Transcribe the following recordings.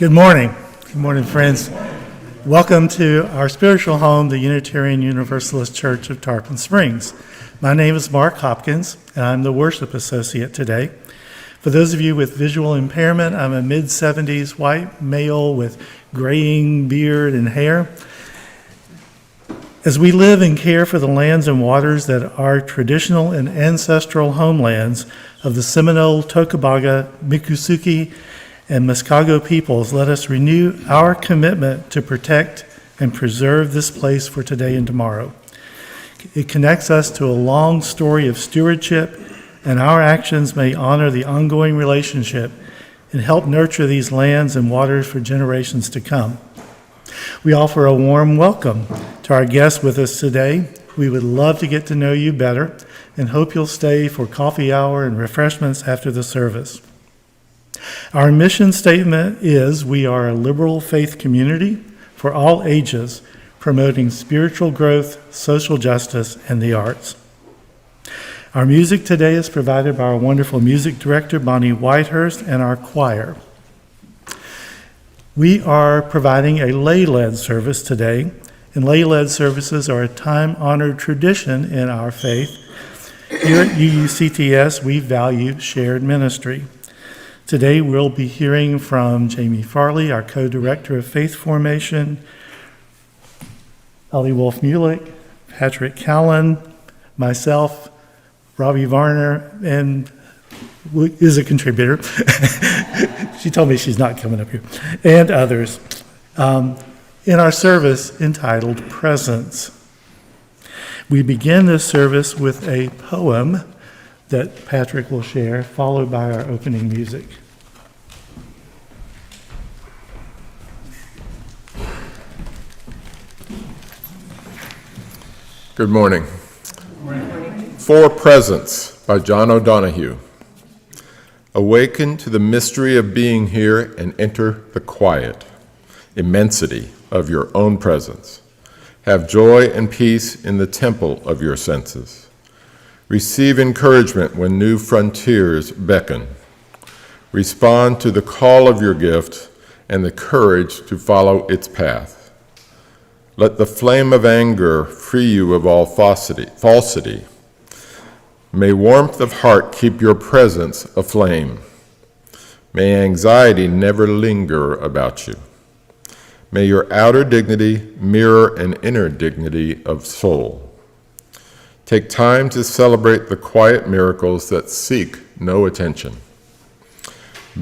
Good morning. Good morning, friends. Welcome to our spiritual home, the Unitarian Universalist Church of Tarpon Springs. My name is Mark Hopkins, and I'm the worship associate today. For those of you with visual impairment, I'm a mid-70s white male with graying beard and hair. As we live and care for the lands and waters that are traditional and ancestral homelands of the Seminole, Tocobaga, Miccosukee, and Muskego peoples, let us renew our commitment to protect and preserve this place for today and tomorrow. It connects us to a long story of stewardship, and our actions may honor the ongoing relationship and help nurture these lands and waters for generations to come. We offer a warm welcome to our guests with us today. We would love to get to know you better and hope you'll stay for coffee hour and refreshments after the service. Our mission statement is we are a liberal faith community for all ages, promoting spiritual growth, social justice, and the arts. Our music today is provided by our wonderful music director, Bonnie Whitehurst, and our choir. We are providing a lay-led service today, and lay-led services are a time-honored tradition in our faith. Here at UUCTS, we value shared ministry. Today, we'll be hearing from Jamie Farley, our co-director of faith formation, Ellie Wolf-Mulick, Patrick Callan, myself, Robbie Varner, and is a contributor. She told me she's not coming up here, and others, in our service entitled Presence. We begin this service with a poem that Patrick will share, followed by our opening music. Good morning. For Presence by John O'Donohue. Awaken to the mystery of being here and enter the quiet, immensity of your own presence. Have joy and peace in the temple of your senses. Receive encouragement when new frontiers beckon. Respond to the call of your gift and the courage to follow its path. Let the flame of anger free you of all falsity. May warmth of heart keep your presence aflame. May anxiety never linger about you. May your outer dignity mirror an inner dignity of soul. Take time to celebrate the quiet miracles that seek no attention.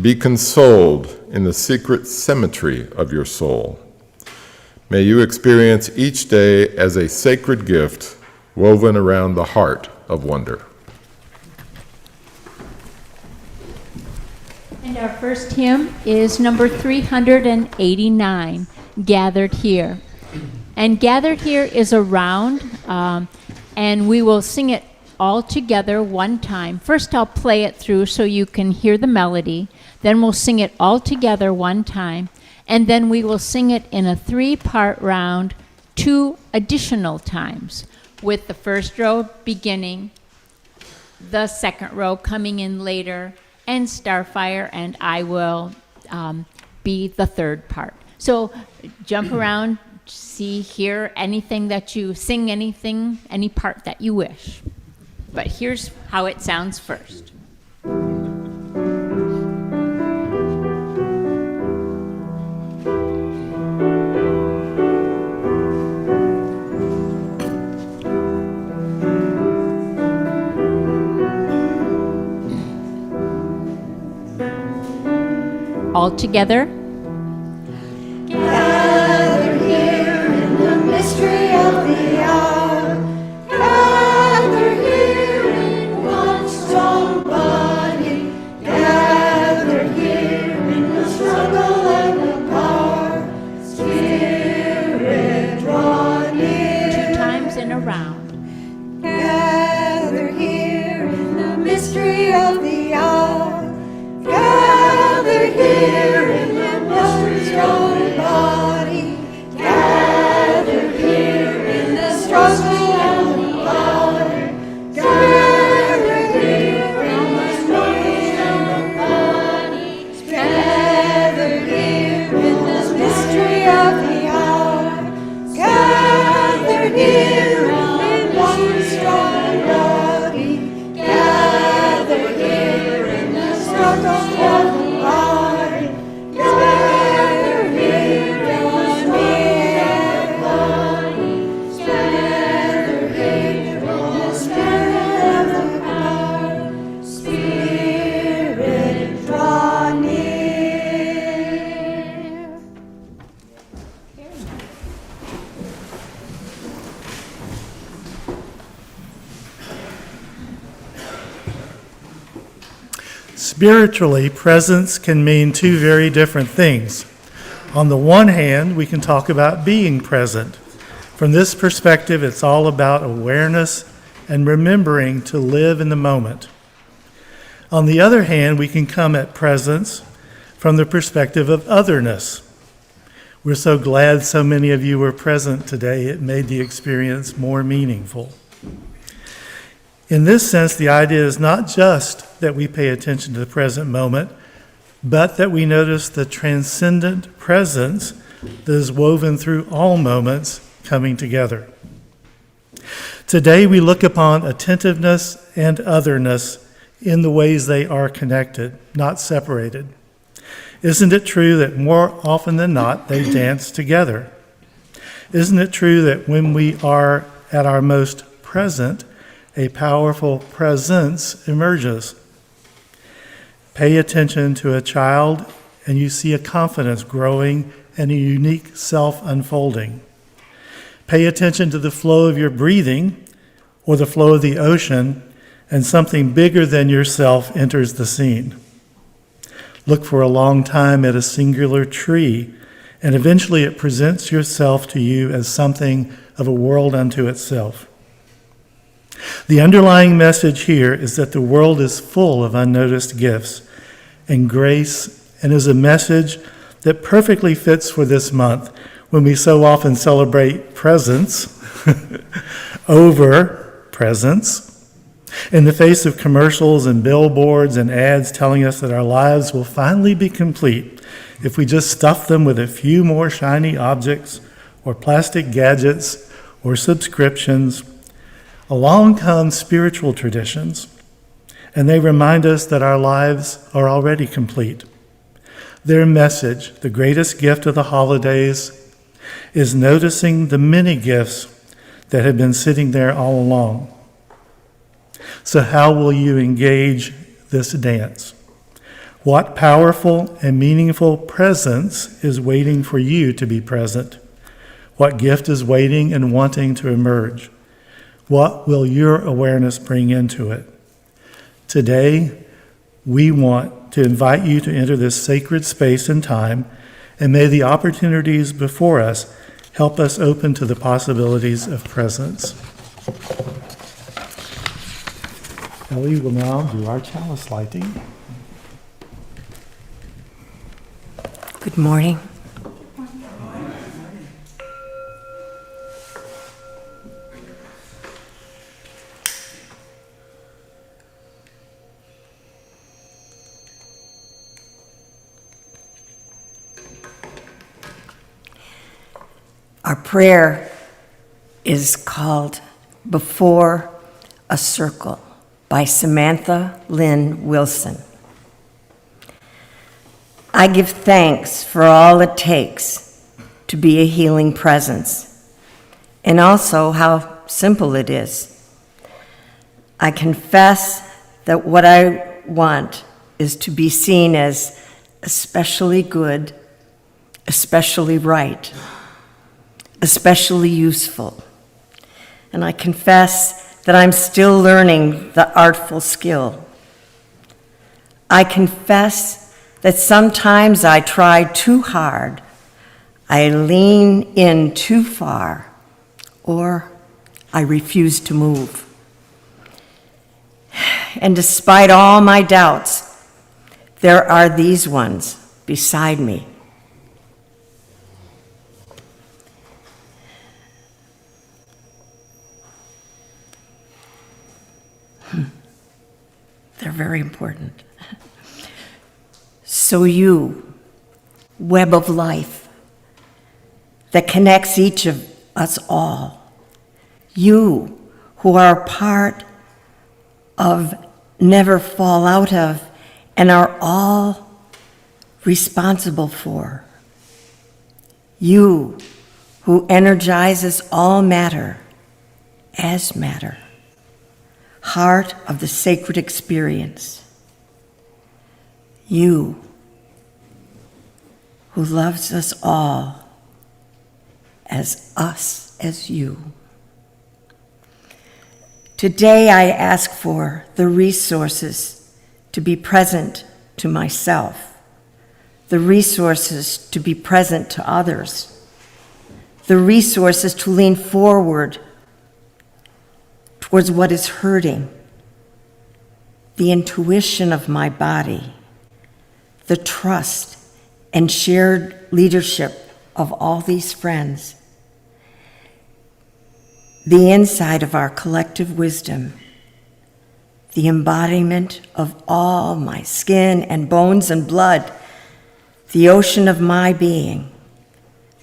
Be consoled in the secret symmetry of your soul. May you experience each day as a sacred gift woven around the heart of wonder. And our first hymn is number 389, Gathered Here. And Gathered Here is a round, and we will sing it all together one time. First, I'll play it through so you can hear the melody. Then we'll sing it all together one time. And then we will sing it in a 3-part round 2 additional times, with the first row beginning, the second row coming in later, and Starfire and I will be the third part. So jump around, see, hear anything that you sing, anything, any part that you wish. But here's how it sounds first. All together. Gather here in the mystery of the hour. Gather here in one strong body. Gather here in the struggle and the power. Spirit, draw near. 2 times in a round. Gather here in the mystery of the hour. Gather here in the one strong body. Gather here in the struggle and the power. Gather here in the struggle and the body. Gather here Spiritually, presence can mean two very different things. On the one hand, we can talk about being present. From this perspective, it's all about awareness and remembering to live in the moment. On the other hand, we can come at presence from the perspective of otherness. We're so glad so many of you were present today. It made the experience more meaningful. In this sense, the idea is not just that we pay attention to the present moment, but that we notice the transcendent presence that is woven through all moments coming together. Today, we look upon attentiveness and otherness in the ways they are connected, not separated. Isn't it true that more often than not, they dance together? Isn't it true that when we are at our most present, a powerful presence emerges? Pay attention to a child, and you see a confidence growing and a unique self unfolding. Pay attention to the flow of your breathing or the flow of the ocean, and something bigger than yourself enters the scene. Look for a long time at a singular tree, and eventually it presents yourself to you as something of a world unto itself. The underlying message here is that the world is full of unnoticed gifts and grace, and is a message that perfectly fits for this month when we so often celebrate presence over presence. In the face of commercials and billboards and ads telling us that our lives will finally be complete if we just stuff them with a few more shiny objects or plastic gadgets or subscriptions, along come spiritual traditions, and they remind us that our lives are already complete. Their message, the greatest gift of the holidays, is noticing the many gifts that have been sitting there all along. So how will you engage this dance? What powerful and meaningful presence is waiting for you to be present? What gift is waiting and wanting to emerge? What will your awareness bring into it? Today, we want to invite you to enter this sacred space and time, and may the opportunities before us help us open to the possibilities of presence. Ellie will now do our chalice lighting. Good morning. Our prayer is called Before a Circle by Samantha Lynn Wilson. I give thanks for all it takes to be a healing presence, and also how simple it is. I confess that what I want is to be seen as especially good, especially right, especially useful. And I confess that I'm still learning the artful skill. I confess that sometimes I try too hard, I lean in too far, or I refuse to move. And despite all my doubts, there are these ones beside me. They're very important. So you, web of life that connects each of us all, you who are part of, never fall out of, and are all responsible for, you who energizes all matter as matter, heart of the sacred experience. You who loves us all as you. Today I ask for the resources to be present to myself, the resources to be present to others, the resources to lean forward towards what is hurting, the intuition of my body, the trust and shared leadership of all these friends, the insight of our collective wisdom, the embodiment of all my skin and bones and blood, the ocean of my being,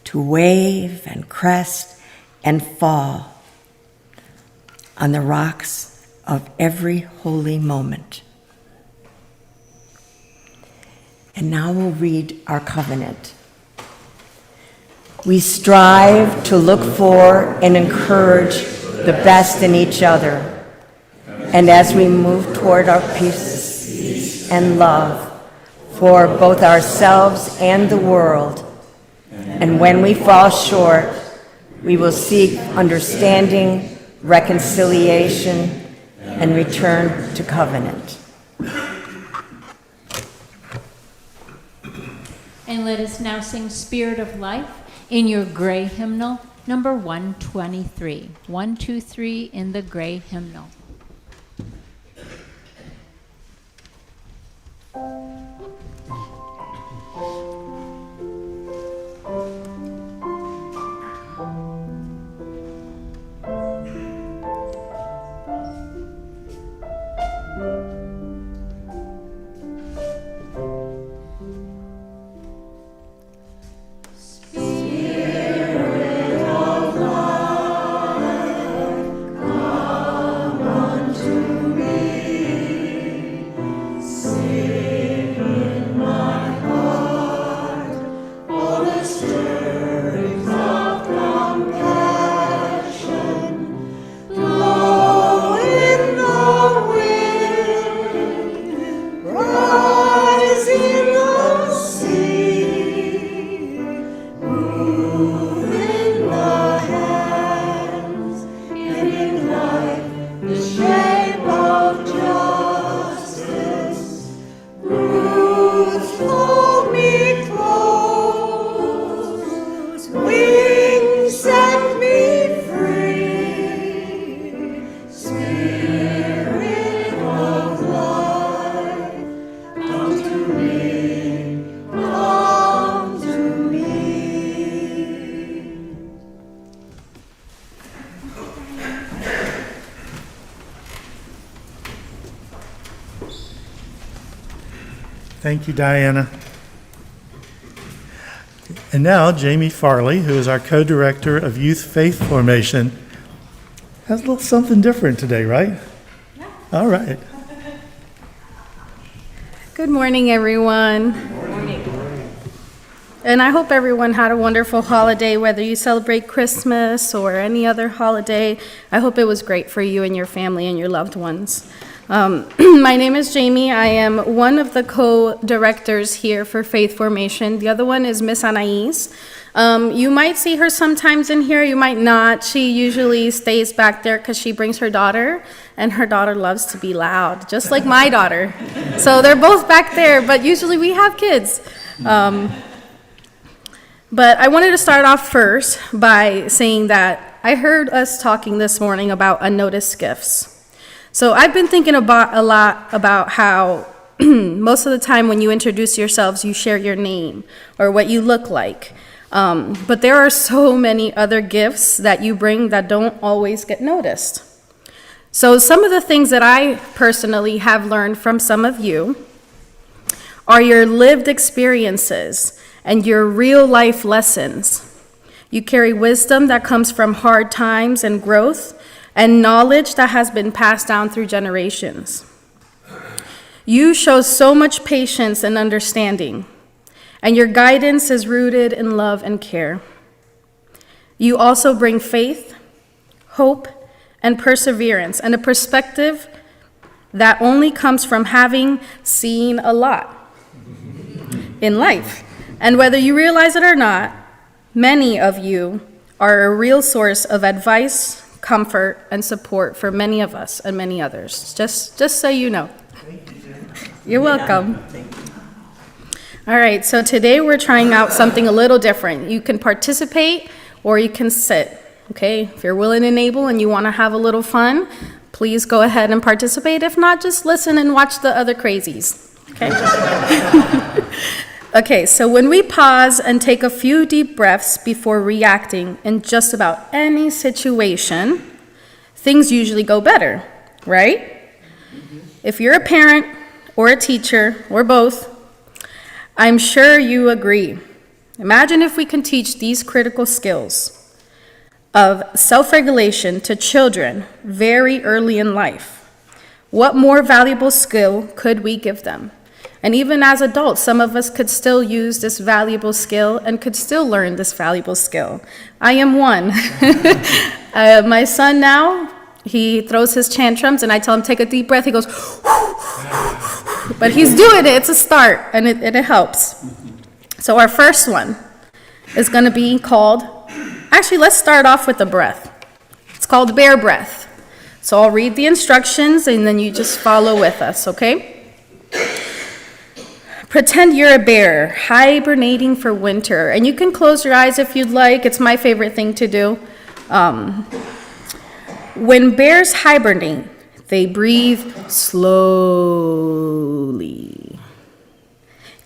to wave and crest and fall on the rocks of every holy moment. And now we'll read our covenant. We strive to look for and encourage the best in each other. And as we move toward our peace and love for both ourselves and the world, and when we fall short, we will seek understanding, reconciliation, and return to covenant. And let us now sing Spirit of Life in your gray hymnal, number 123. 123 in the gray hymnal. Thank you, Diana. And now, Jamie Farley, who is our co-director of Youth Faith Formation, has a little something different today, right? Yeah. All right. Good morning, everyone. Good morning. And I hope everyone had a wonderful holiday, whether you celebrate Christmas or any other holiday. I hope it was great for you and your family and your loved ones. My name is Jamie. I am one of the co-directors here for Faith Formation. The other one is Miss Anais. You might see her sometimes in here, you might not. She usually stays back there because she brings her daughter, and her daughter loves to be loud, just like my daughter. So they're both back there, but usually we have kids. But I wanted to start off first by saying that I heard us talking this morning about unnoticed gifts. So I've been thinking a lot about how most of the time when you introduce yourselves, you share your name or what you look like. But there are so many other gifts that you bring that don't always get noticed. So some of the things that I personally have learned from some of you are your lived experiences and your real life lessons. You carry wisdom that comes from hard times and growth, and knowledge that has been passed down through generations. You show so much patience and understanding, and your guidance is rooted in love and care. You also bring faith, hope, and perseverance, and a perspective that only comes from having seen a lot in life. And whether you realize it or not, many of you are a real source of advice, comfort, and support for many of us and many others. Just so you know. Thank you, Jen. You're welcome. Thank you. All right, so today we're trying out something a little different. You can participate or you can sit, okay? If you're willing and able and you want to have a little fun, please go ahead and participate. If not, just listen and watch the other crazies, okay? Okay, so when we pause and take a few deep breaths before reacting in just about any situation, things usually go better, right? If you're a parent or a teacher or both, I'm sure you agree. Imagine if we can teach these critical skills of self-regulation to children very early in life. What more valuable skill could we give them? And even as adults, some of us could still use this valuable skill and could still learn this valuable skill. I am one. My son now, he throws his tantrums and I tell him, take a deep breath. He goes, but he's doing it. It's a start and it helps. So our first one is going to be called, actually, let's start off with the breath. It's called bear breath. So I'll read the instructions and then you just follow with us, okay? Pretend you're a bear hibernating for winter. And you can close your eyes if you'd like. It's my favorite thing to do. When bears hibernate, they breathe slowly.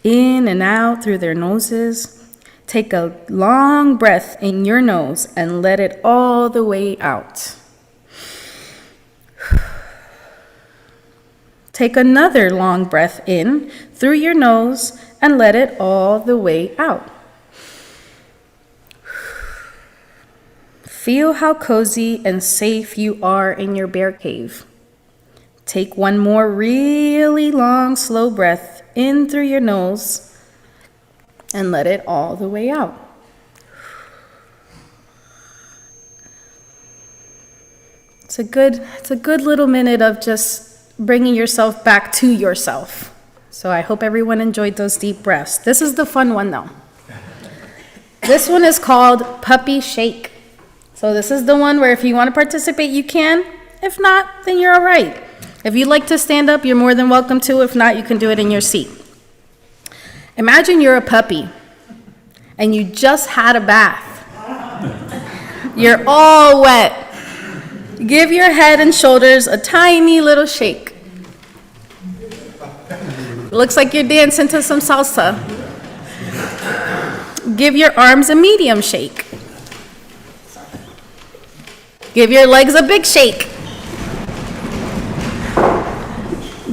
In and out through their noses. Take a long breath in your nose and let it all the way out. Take another long breath in through your nose and let it all the way out. Feel how cozy and safe you are in your bear cave. Take one more really long, slow breath in through your nose and let it all the way out. It's a good little minute of just bringing yourself back to yourself. So I hope everyone enjoyed those deep breaths. This is the fun one though. This one is called Puppy Shake. So this is the one where if you want to participate, you can. If not, then you're all right. If you'd like to stand up, you're more than welcome to. If not, you can do it in your seat. Imagine you're a puppy and you just had a bath. You're all wet. Give your head and shoulders a tiny little shake. Looks like you're dancing to some salsa. Give your arms a medium shake. Give your legs a big shake.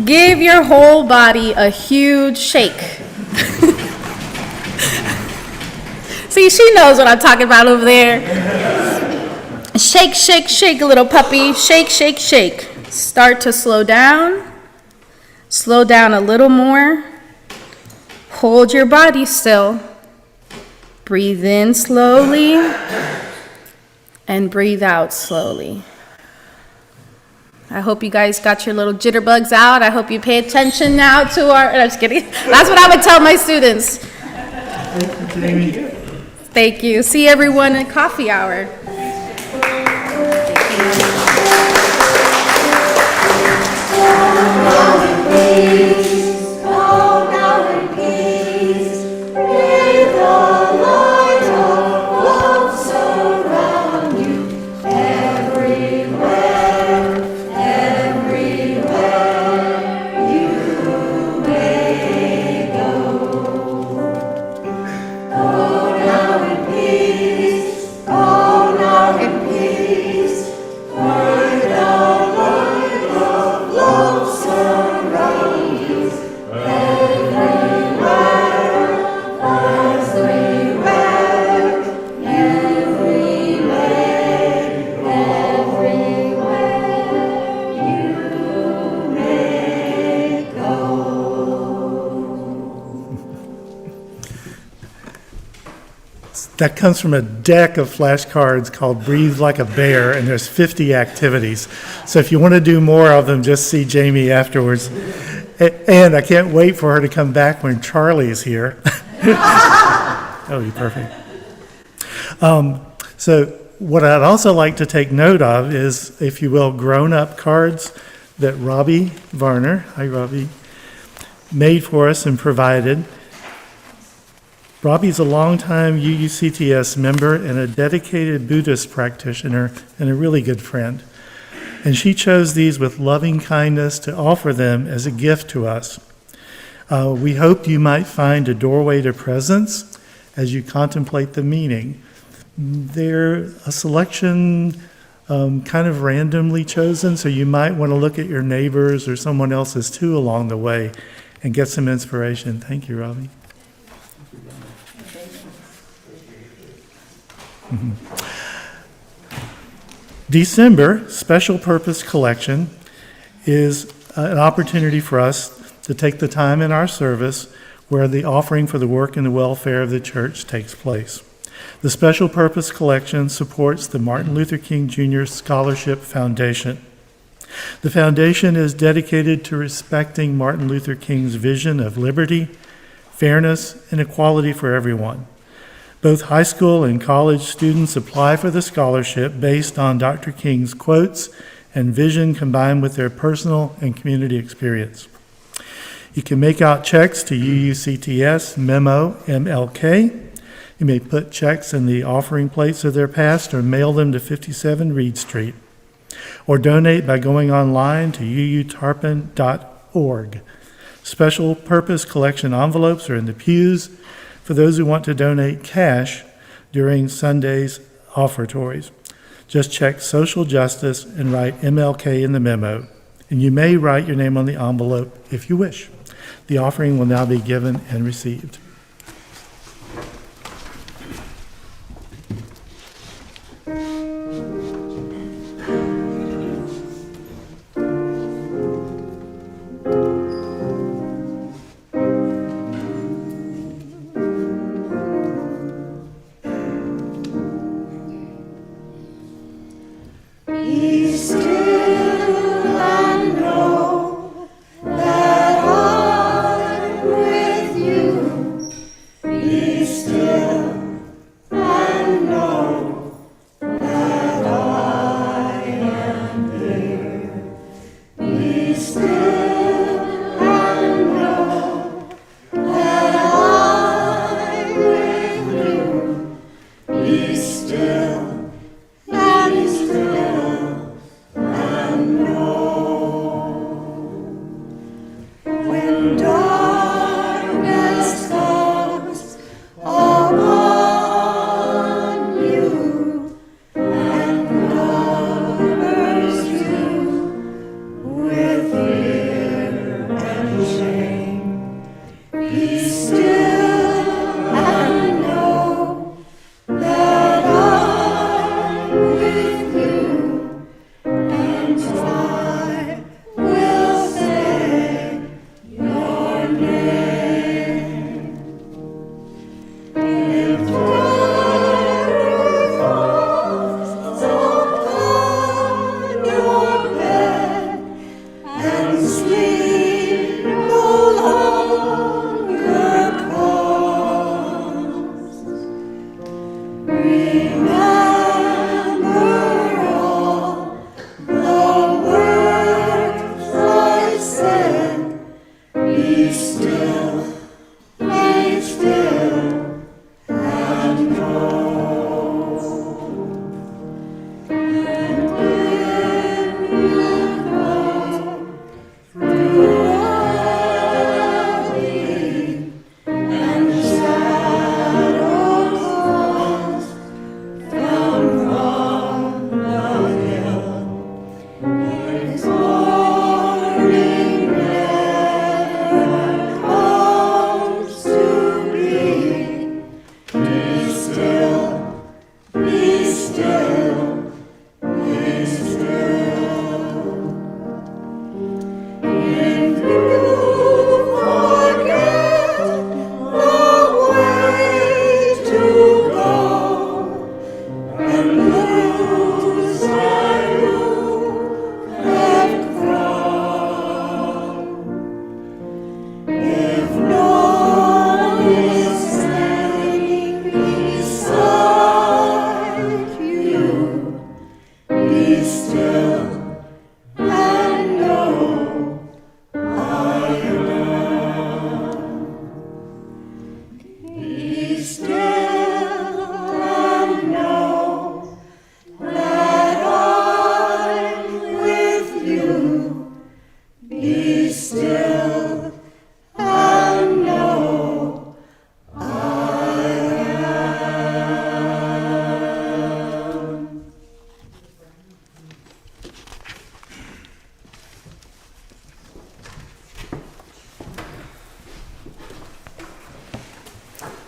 Give your whole body a huge shake. See, she knows what I'm talking about over there. Shake, shake, shake, little puppy. Shake, shake, shake. Start to slow down. Slow down a little more. Hold your body still. Breathe in slowly. And breathe out slowly. I hope you guys got your little jitterbugs out. I hope you pay attention now to our... I'm just kidding. That's what I would tell my students. Thank you. See everyone in coffee hour. Go now in peace. May the light of love surround you everywhere, everywhere you may go. Go now in peace. Go now in peace. May the light of love surround you everywhere, everywhere you may, everywhere you may go. That comes from a deck of flashcards called Breathe Like a Bear, and there's 50 activities. So if you want to do more of them, just see Jamie afterwards. And I can't wait for her to come back when Charlie is here. That would be perfect. So what I'd also like to take note of is, if you will, grown-up cards that Robbie Varner, hi Robbie, made for us and provided. Robbie's a longtime UUCTS member and a dedicated Buddhist practitioner and a really good friend. And she chose these with loving kindness to offer them as a gift to us. We hoped you might find a doorway to presence as you contemplate the meaning. They're a selection kind of randomly chosen, so you might want to look at your neighbors or someone else's too along the way and get some inspiration. Thank you, Robbie. December Special Purpose Collection is an opportunity for us to take the time in our service where the offering for the work and the welfare of the church takes place. The Special Purpose Collection supports the Martin Luther King Jr. Scholarship Foundation. The foundation is dedicated to respecting Martin Luther King's vision of liberty, fairness, and equality for everyone. Both high school and college students apply for the scholarship based on Dr. King's quotes and vision combined with their personal and community experience. You can make out checks to UUCTS Memo MLK. You may put checks in the offering plates of their past or mail them to 57 Reed Street. Or donate by going online to uutarpon.org. Special Purpose Collection envelopes are in the pews for those who want to donate cash during Sunday's offertories. Just check social justice and write MLK in the memo. And you may write your name on the envelope if you wish. The offering will now be given and received. Be still and know that I'm with you. Be still and know that I am here. Be still and know that I'm with you. Be still and be still.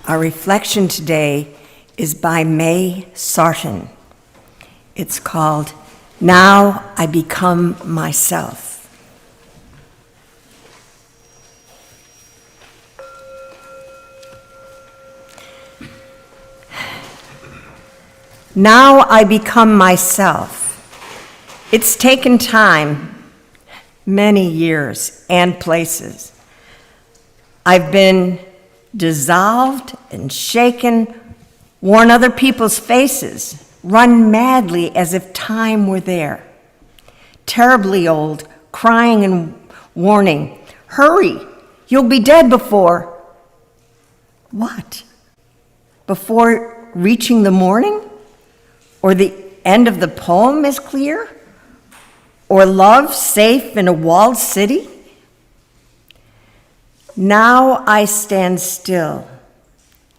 Our reflection today is by May Sarton. It's called Now I Become Myself. Now I become myself. It's taken time, many years and places. I've been dissolved and shaken, worn other people's faces, run madly as if time were there. Terribly old, crying and warning, hurry, you'll be dead before. What? Before reaching the morning? Or the end of the poem is clear? Or love safe in a walled city? Now I stand still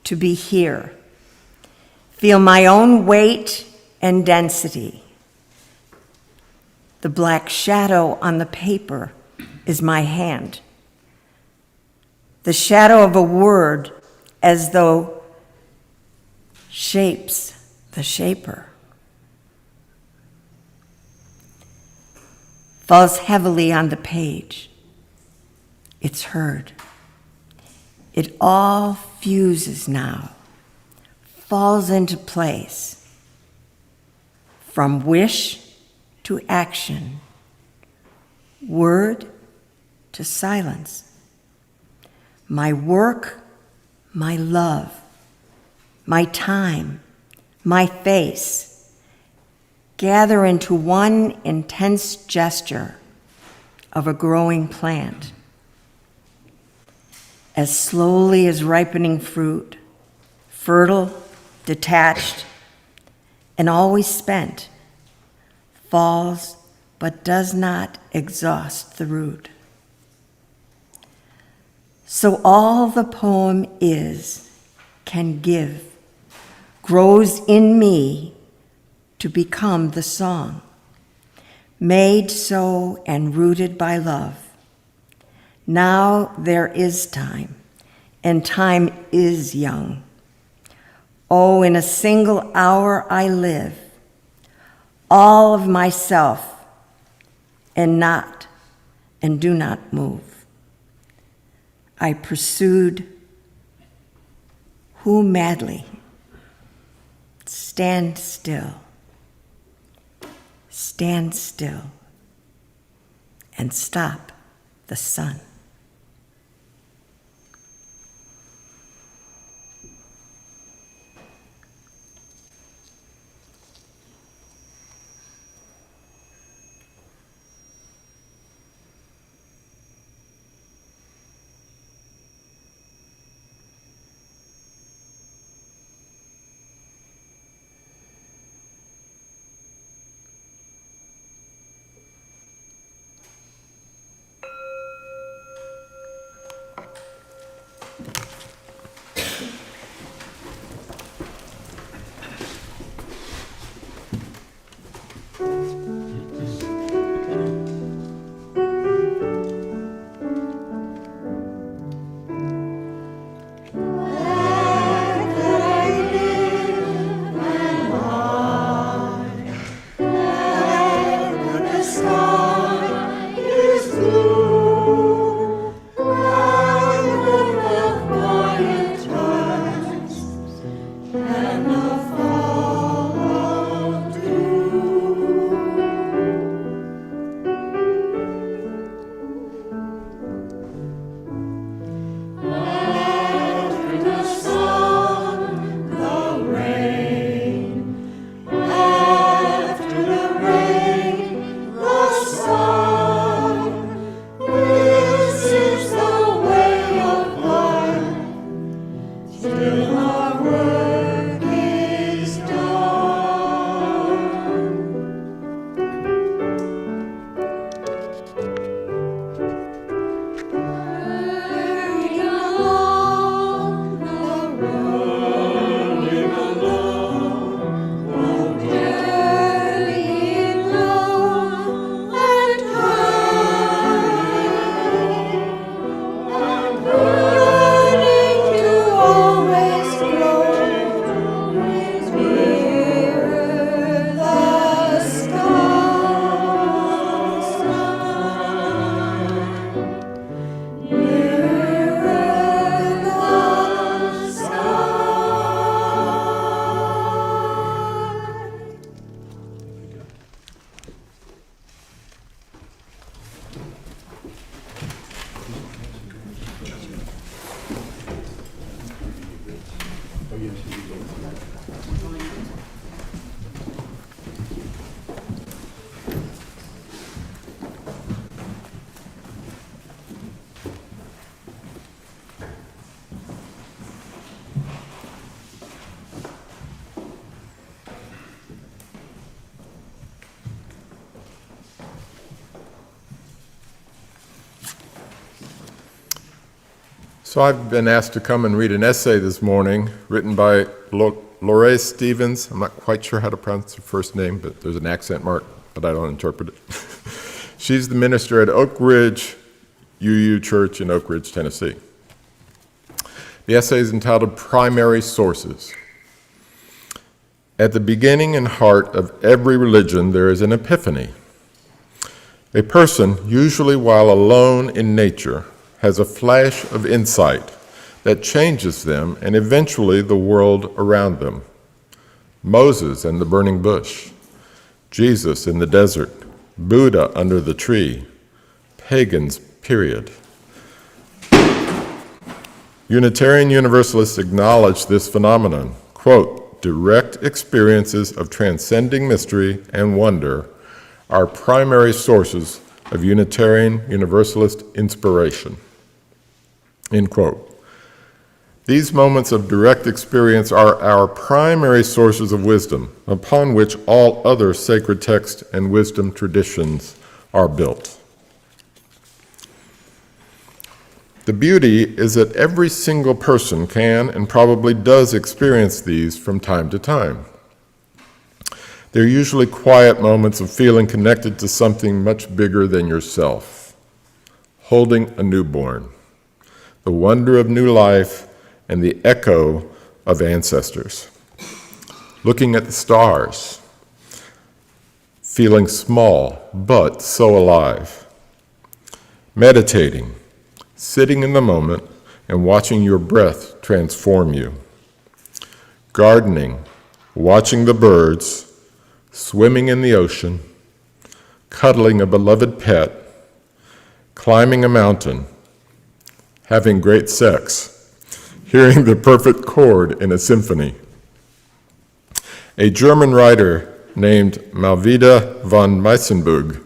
to be here, feel my own weight and density. The black shadow on the paper is my hand. The shadow of a word as though shapes the shaper. Falls heavily on the page. It's heard. It all fuses now, falls into place. From wish to action, word to silence. My work, my love, my time, my face, gather into one intense gesture of a growing plant. As slowly as ripening fruit, fertile, detached, and always spent, falls but does not exhaust the root. So all the poem is, can give, grows in me to become the song, made so and rooted by love. Now there is time, and time is young. Oh, in a single hour I live, all of myself, and do not move. I pursued who madly? Stand still, and stop the sun. So I've been asked to come and read an essay this morning written by Lorraine Stevens. I'm not quite sure how to pronounce her first name, but there's an accent mark, but I don't interpret it. She's the minister at Oak Ridge UU Church in Oak Ridge, Tennessee. The essay is entitled Primary Sources. At the beginning and heart of every religion, there is an epiphany. A person, usually while alone in nature, has a flash of insight that changes them and eventually the world around them. Moses and the burning bush, Jesus in the desert, Buddha under the tree, pagans, period. Unitarian Universalists acknowledge this phenomenon. Quote, direct experiences of transcending mystery and wonder are primary sources of Unitarian Universalist inspiration. End quote. These moments of direct experience are our primary sources of wisdom, upon which all other sacred texts and wisdom traditions are built. The beauty is that every single person can and probably does experience these from time to time. They're usually quiet moments of feeling connected to something much bigger than yourself. Holding a newborn, the wonder of new life, and the echo of ancestors. Looking at the stars, feeling small but so alive. Meditating, sitting in the moment and watching your breath transform you. Gardening, watching the birds, swimming in the ocean, cuddling a beloved pet, climbing a mountain, having great sex, hearing the perfect chord in a symphony. A German writer named Malvida von Meisenburg,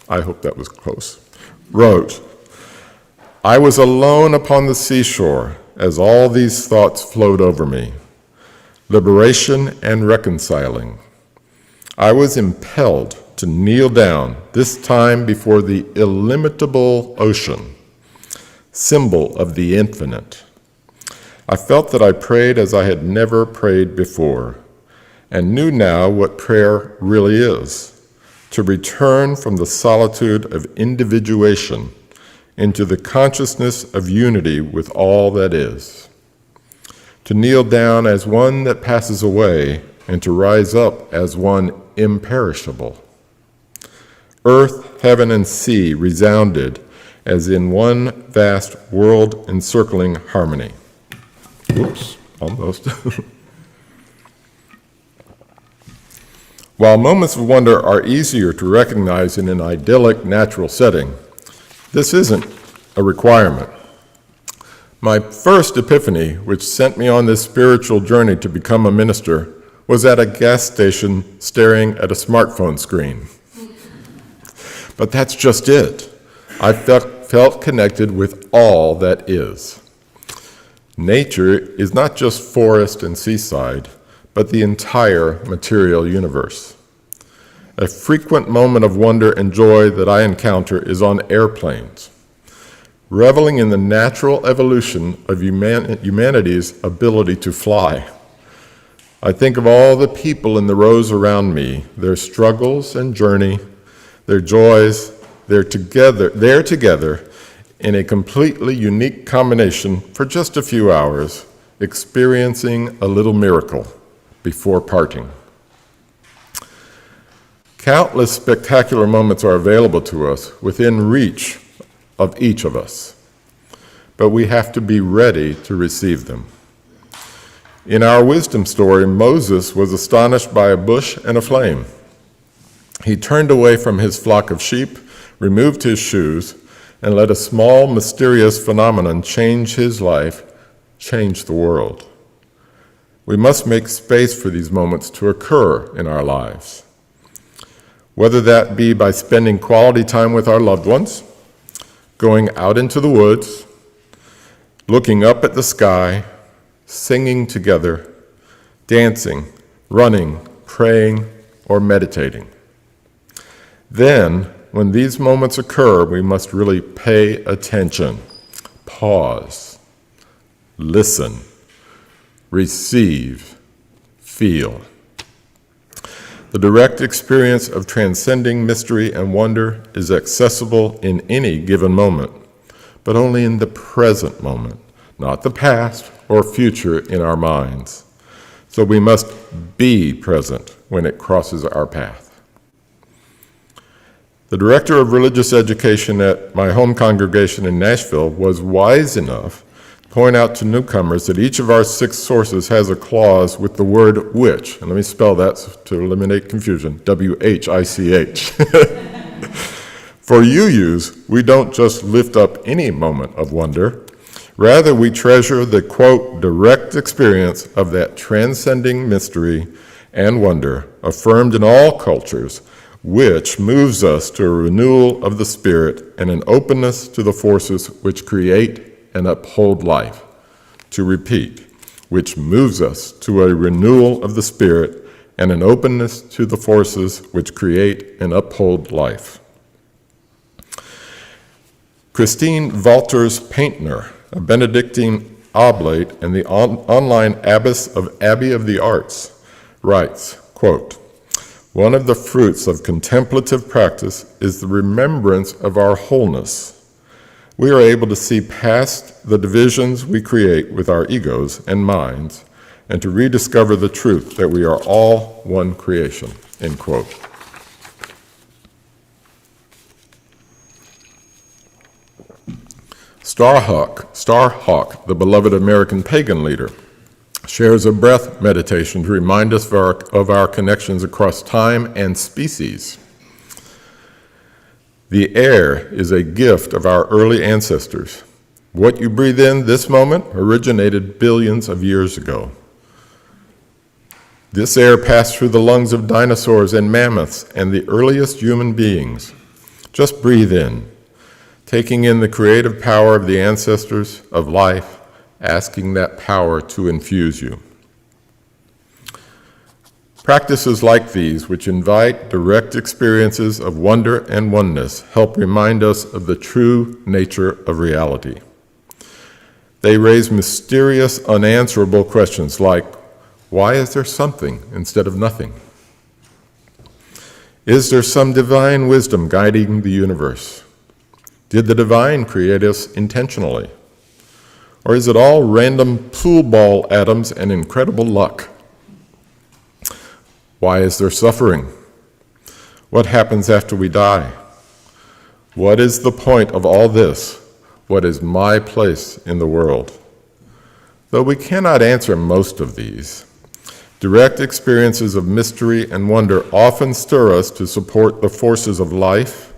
I hope that was close, wrote, I was alone upon the seashore as all these thoughts flowed over me, liberation and reconciling. I was impelled to kneel down, this time before the illimitable ocean, symbol of the infinite. I felt that I prayed as I had never prayed before, and knew now what prayer really is, to return from the solitude of individuation into the consciousness of unity with all that is, to kneel down as one that passes away, and to rise up as one imperishable. Earth, heaven, and sea resounded as in one vast world-encircling harmony. Whoops, almost. While moments of wonder are easier to recognize in an idyllic natural setting, this isn't a requirement. My first epiphany, which sent me on this spiritual journey to become a minister, was at a gas station staring at a smartphone screen. But that's just it. I felt connected with all that is. Nature is not just forest and seaside, but the entire material universe. A frequent moment of wonder and joy that I encounter is on airplanes, reveling in the natural evolution of humanity's ability to fly. I think of all the people in the rows around me, their struggles and journey, their joys, they're together in a completely unique combination for just a few hours, experiencing a little miracle before parting. Countless spectacular moments are available to us within reach of each of us, but we have to be ready to receive them. In our wisdom story, Moses was astonished by a bush and a flame. He turned away from his flock of sheep, removed his shoes, and let a small, mysterious phenomenon change his life, change the world. We must make space for these moments to occur in our lives, whether that be by spending quality time with our loved ones, going out into the woods, looking up at the sky, singing together, dancing, running, praying, or meditating. Then, when these moments occur, we must really pay attention, pause, listen, receive, feel. The direct experience of transcending mystery and wonder is accessible in any given moment, but only in the present moment, not the past or future in our minds. So we must be present when it crosses our path. The director of religious education at my home congregation in Nashville was wise enough to point out to newcomers that each of our 6 sources has a clause with the word which, and let me spell that to eliminate confusion, W-H-I-C-H. For UUs, we don't just lift up any moment of wonder. Rather, we treasure the, quote, direct experience of that transcending mystery and wonder affirmed in all cultures, which moves us to a renewal of the spirit and an openness to the forces which create and uphold life. To repeat, which moves us to a renewal of the spirit and an openness to the forces which create and uphold life. Christine Walters Paintner, a Benedictine oblate and the online abbess of Abbey of the Arts, writes, quote, "One of the fruits of contemplative practice is the remembrance of our wholeness. We are able to see past the divisions we create with our egos and minds and to rediscover the truth that we are all one creation," end quote. Starhawk, the beloved American pagan leader, shares a breath meditation to remind us of our connections across time and species. The air is a gift of our early ancestors. What you breathe in this moment originated billions of years ago. This air passed through the lungs of dinosaurs and mammoths and the earliest human beings. Just breathe in, taking in the creative power of the ancestors of life, asking that power to infuse you. Practices like these, which invite direct experiences of wonder and oneness, help remind us of the true nature of reality. They raise mysterious, unanswerable questions like, why is there something instead of nothing? Is there some divine wisdom guiding the universe? Did the divine create us intentionally? Or is it all random pool ball atoms and incredible luck? Why is there suffering? What happens after we die? What is the point of all this? What is my place in the world? Though we cannot answer most of these, direct experiences of mystery and wonder often stir us to support the forces of life,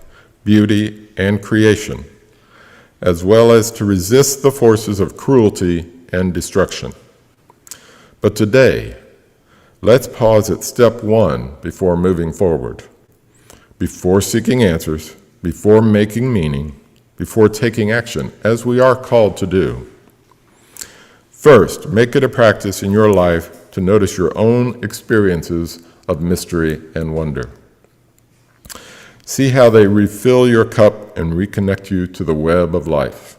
beauty, and creation, as well as to resist the forces of cruelty and destruction. But today, let's pause at step 1 before moving forward, before seeking answers, before making meaning, before taking action, as we are called to do. First, make it a practice in your life to notice your own experiences of mystery and wonder. See how they refill your cup and reconnect you to the web of life.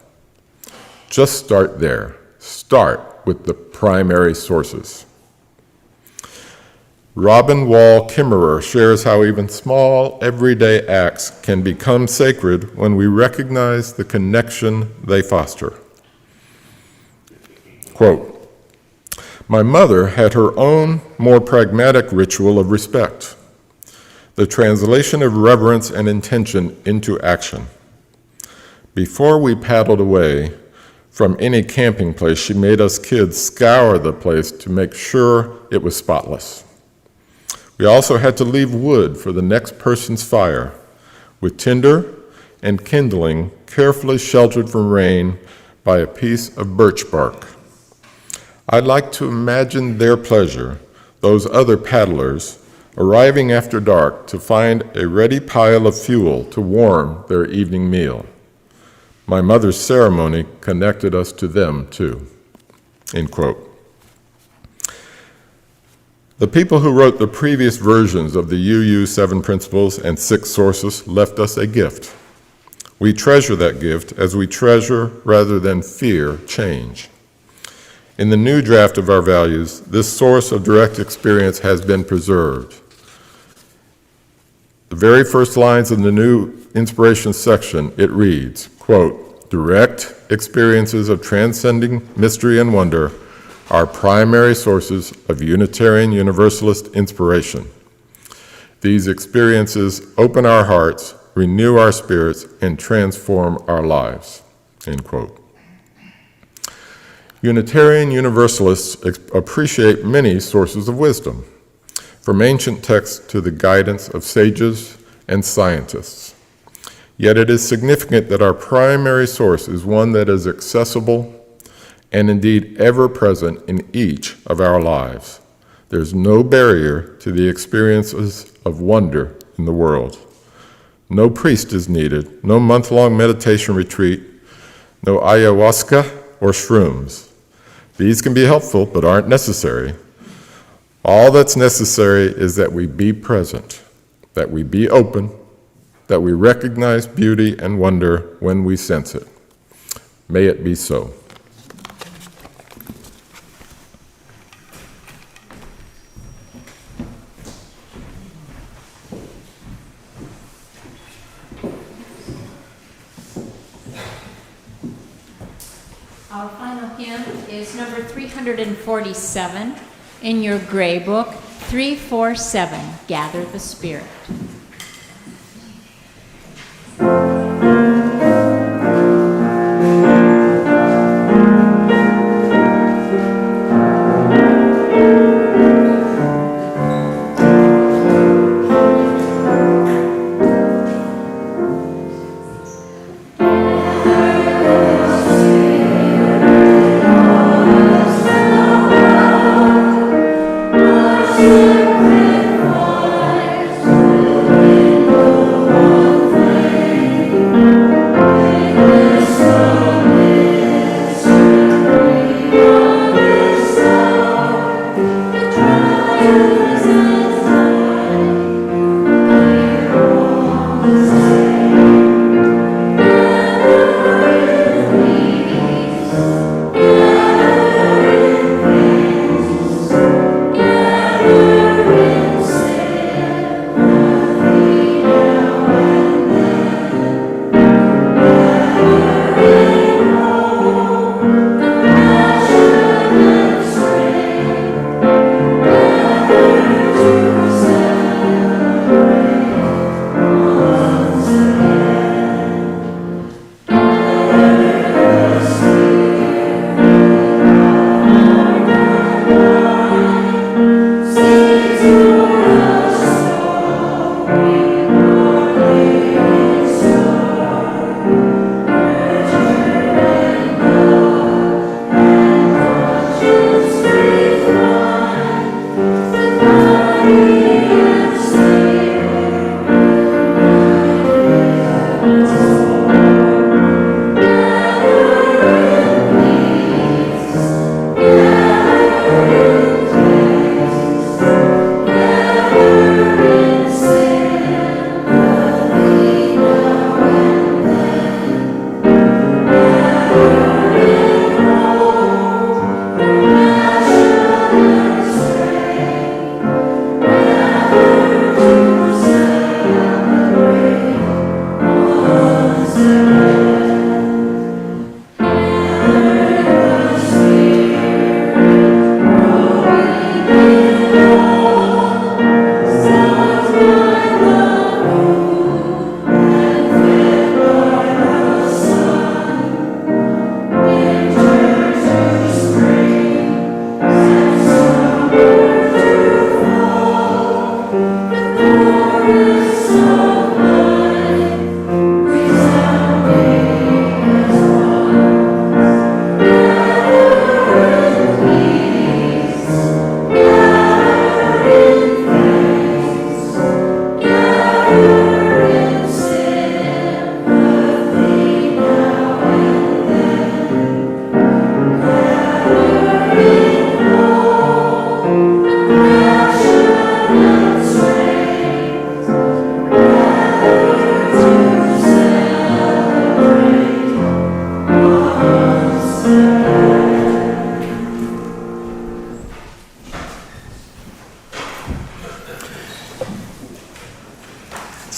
Just start there. Start with the primary sources. Robin Wall Kimmerer shares how even small, everyday acts can become sacred when we recognize the connection they foster. Quote, "My mother had her own, more pragmatic ritual of respect, the translation of reverence and intention into action. Before we paddled away from any camping place, she made us kids scour the place to make sure it was spotless. We also had to leave wood for the next person's fire, with tinder and kindling carefully sheltered from rain by a piece of birch bark. I'd like to imagine their pleasure, those other paddlers, arriving after dark to find a ready pile of fuel to warm their evening meal. My mother's ceremony connected us to them too." End quote. The people who wrote the previous versions of the UU 7 Principles and 6 Sources left us a gift. We treasure that gift as we treasure rather than fear change. In the new draft of our values, this source of direct experience has been preserved. The very first lines in the new inspiration section, it reads, quote, "Direct experiences of transcending mystery and wonder are primary sources of Unitarian Universalist inspiration. These experiences open our hearts, renew our spirits, and transform our lives," end quote. Unitarian Universalists appreciate many sources of wisdom, from ancient texts to the guidance of sages and scientists. Yet it is significant that our primary source is one that is accessible and indeed ever present in each of our lives. There's no barrier to the experiences of wonder in the world. No priest is needed, no month-long meditation retreat, no ayahuasca or shrooms. These can be helpful but aren't necessary. All that's necessary is that we be present, that we be open, that we recognize beauty and wonder when we sense it. May it be so. Our final hymn is number 347 in your gray book, 347, Gather the Spirit. Sacrifice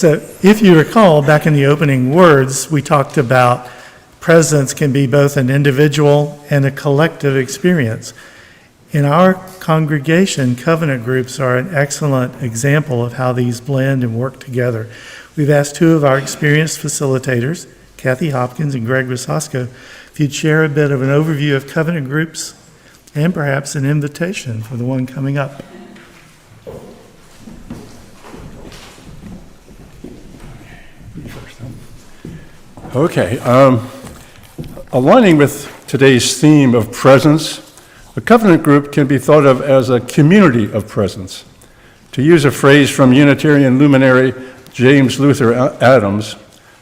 So if you recall, back in the opening words, we talked about presence can be both an individual and a collective experience. In our congregation, covenant groups are an excellent example of how these blend and work together. We've asked two of our experienced facilitators, Kathy Hopkins and Greg Rosasco, if you'd share a bit of an overview of covenant groups and perhaps an invitation for the one coming up. Okay, aligning with today's theme of presence, a covenant group can be thought of as a community of presence. To use a phrase from Unitarian luminary James Luther Adams,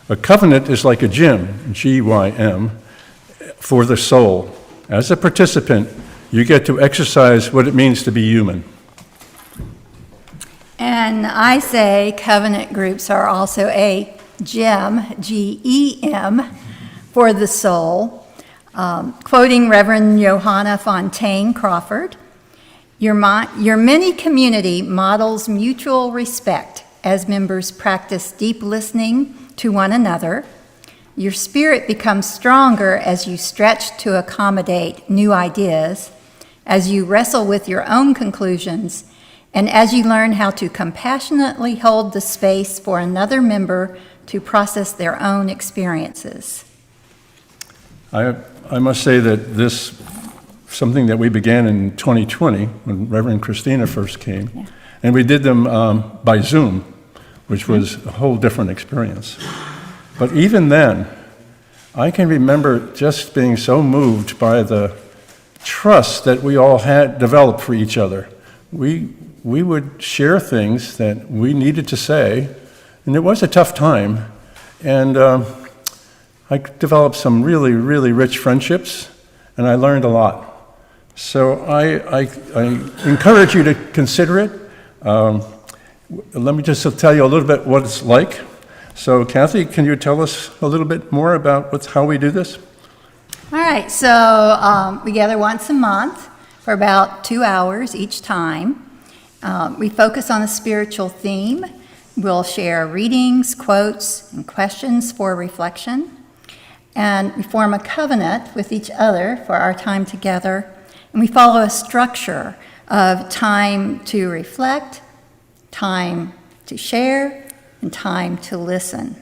a covenant is like a gym, G-Y-M, for the soul. As a participant, you get to exercise what it means to be human. And I say covenant groups are also a gem, G-E-M, for the soul. Quoting Reverend Johanna Fontaine Crawford, your mini community models mutual respect as members practice deep listening to one another. Your spirit becomes stronger as you stretch to accommodate new ideas, as you wrestle with your own conclusions, and as you learn how to compassionately hold the space for another member to process their own experiences. I must say that this, something that we began in 2020 when Reverend Christina first came, Yeah. and we did them by Zoom, which was a whole different experience. But even then, I can remember just being so moved by the trust that we all had developed for each other. We would share things that we needed to say, and it was a tough time. And I developed some really, really rich friendships, and I learned a lot. So I encourage you to consider it. Let me just tell you a little bit what it's like. So Kathy, can you tell us a little bit more about how we do this? All right, so we gather once a month for about 2 hours each time. We focus on a spiritual theme. We'll share readings, quotes, and questions for reflection. And we form a covenant with each other for our time together. And we follow a structure of time to reflect, time to share, and time to listen.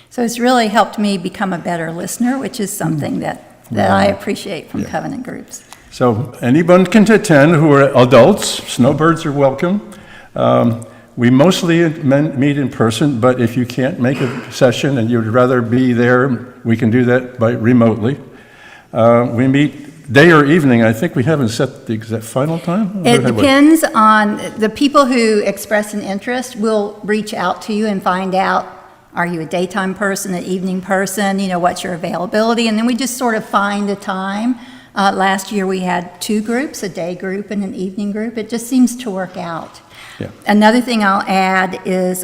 So it's really helped me become a better listener, which is something that I appreciate from covenant groups. So anyone can attend who are adults. Snowbirds are welcome. We mostly meet in person, but if you can't make a session and you'd rather be there, we can do that remotely. We meet day or evening. I think we haven't set the exact final time. It depends on the people who express an interest. Will reach out to you and find out, are you a daytime person, an evening person, what's your availability? And then we just sort of find a time. Last year we had 2 groups, a day group and an evening group. It just seems to work out. Yeah. Another thing I'll add is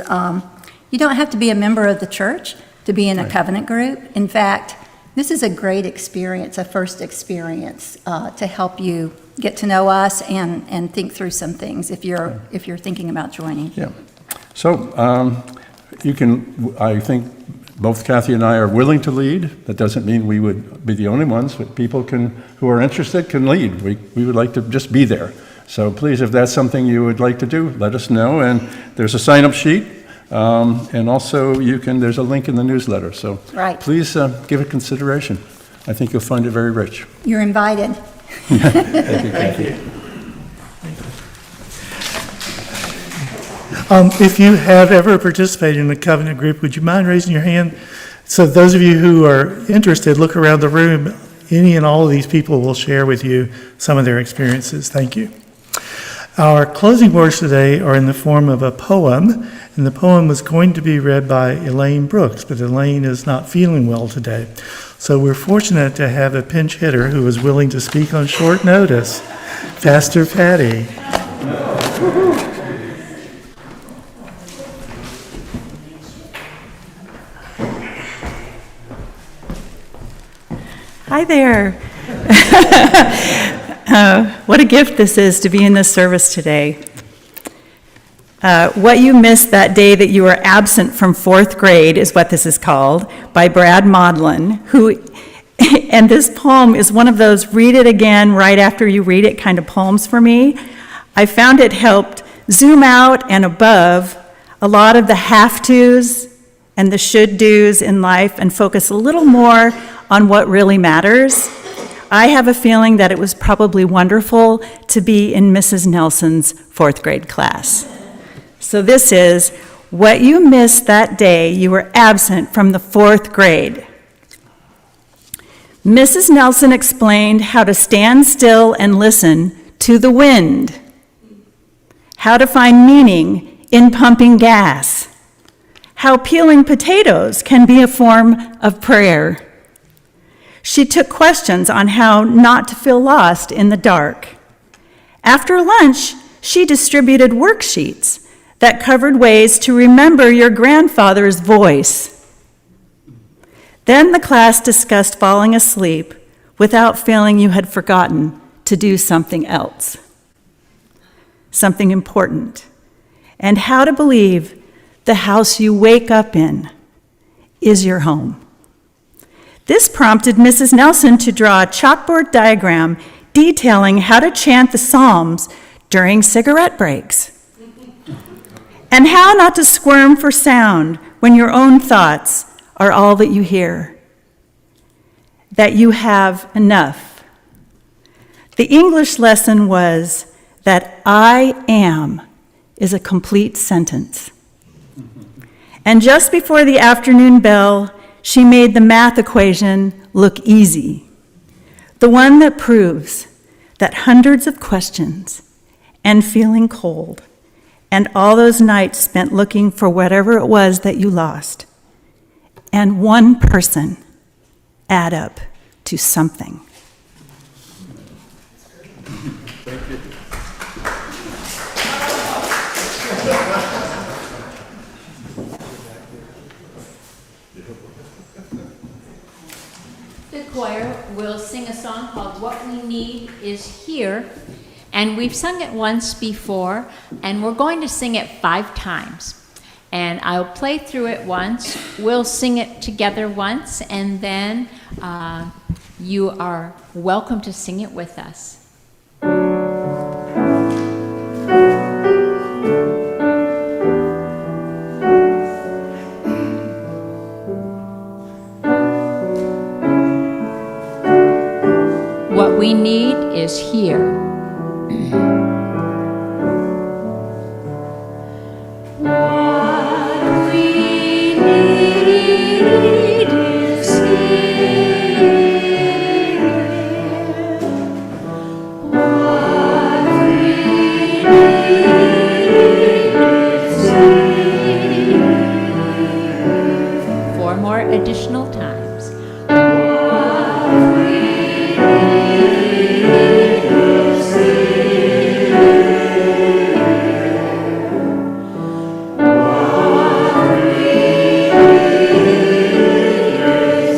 you don't have to be a member of the church to be in a covenant group. In fact, this is a great experience, a first experience to help you get to know us and think through some things if you're thinking about joining. Yeah. So you can, I think both Kathy and I are willing to lead. That doesn't mean we would be the only ones, but people who are interested can lead. We would like to just be there. So please, if that's something you would like to do, let us know. And there's a sign-up sheet. And also, there's a link in the newsletter. So please give it consideration. I think you'll find it very rich. You're invited. Thank you, Kathy. If you have ever participated in a covenant group, would you mind raising your hand? So those of you who are interested, look around the room. Any and all of these people will share with you some of their experiences. Thank you. Our closing words today are in the form of a poem, and the poem was going to be read by Elaine Brooks, but Elaine is not feeling well today. So we're fortunate to have a pinch hitter who is willing to speak on short notice, Pastor Patty. Hi there. What a gift this is to be in this service today. What You Missed That Day That You Were Absent from Fourth Grade is what this is called, by Brad Maudlin, and this poem is one of those read it again right after you read it kind of poems for me. I found it helped zoom out and above a lot of the have-tos and the should-dos in life and focus a little more on what really matters. I have a feeling that it was probably wonderful to be in Mrs. Nelson's fourth grade class. So this is What You Missed That Day You Were Absent from the Fourth Grade. Mrs. Nelson explained how to stand still and listen to the wind, how to find meaning in pumping gas, how peeling potatoes can be a form of prayer. She took questions on how not to feel lost in the dark. After lunch, she distributed worksheets that covered ways to remember your grandfather's voice. Then the class discussed falling asleep without feeling you had forgotten to do something else, something important, and how to believe the house you wake up in is your home. This prompted Mrs. Nelson to draw a chalkboard diagram detailing how to chant the Psalms during cigarette breaks, and how not to squirm for sound when your own thoughts are all that you hear, that you have enough. The English lesson was that I am is a complete sentence. And just before the afternoon bell, she made the math equation look easy, the one that proves that hundreds of questions and feeling cold and all those nights spent looking for whatever it was that you lost, and one person add up to something. The choir will sing a song called What We Need Is Here, and we've sung it once before, and we're going to sing it 5 times. And I'll play through it once, we'll sing it together once, and then you are welcome to sing it with us. What we need is here. What we need is here. What we need is here. 4 more additional times. What we need is here. What we need is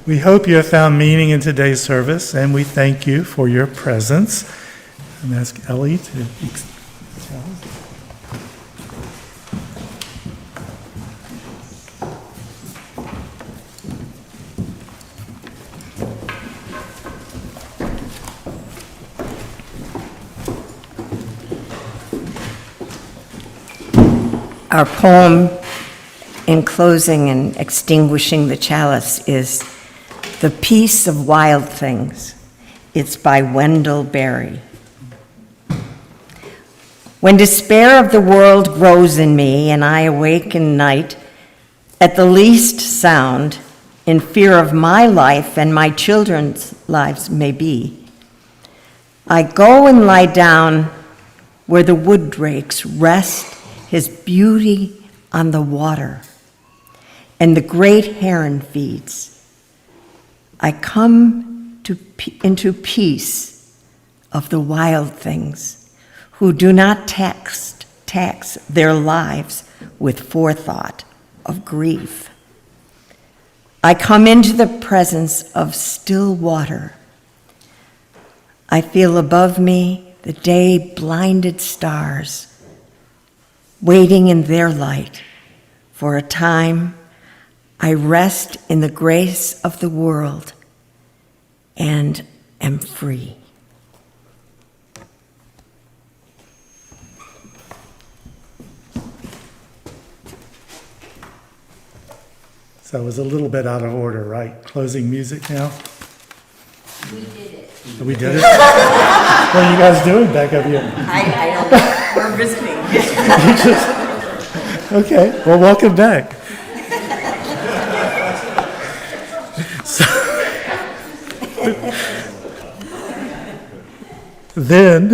We hope you have found meaning in today's service, and we thank you for your presence. And ask Ellie to Our poem in closing and extinguishing the chalice is The Peace of Wild Things. It's by Wendell Berry. When despair of the world grows in me and I awake in night, at the least sound, in fear of my life and my children's lives may be, I go and lie down where the wood drakes rest his beauty on the water, and the great heron feeds. I come into peace of the wild things who do not tax their lives with forethought of grief. I come into the presence of still water. I feel above me the day-blinded stars, waiting in their light. For a time, I rest in the grace of the world and am free. So it was a little bit out of order, right? Closing music now? We did it. We did it? What are you guys doing back up here? I don't know. We're visiting. Okay, well, welcome back. Then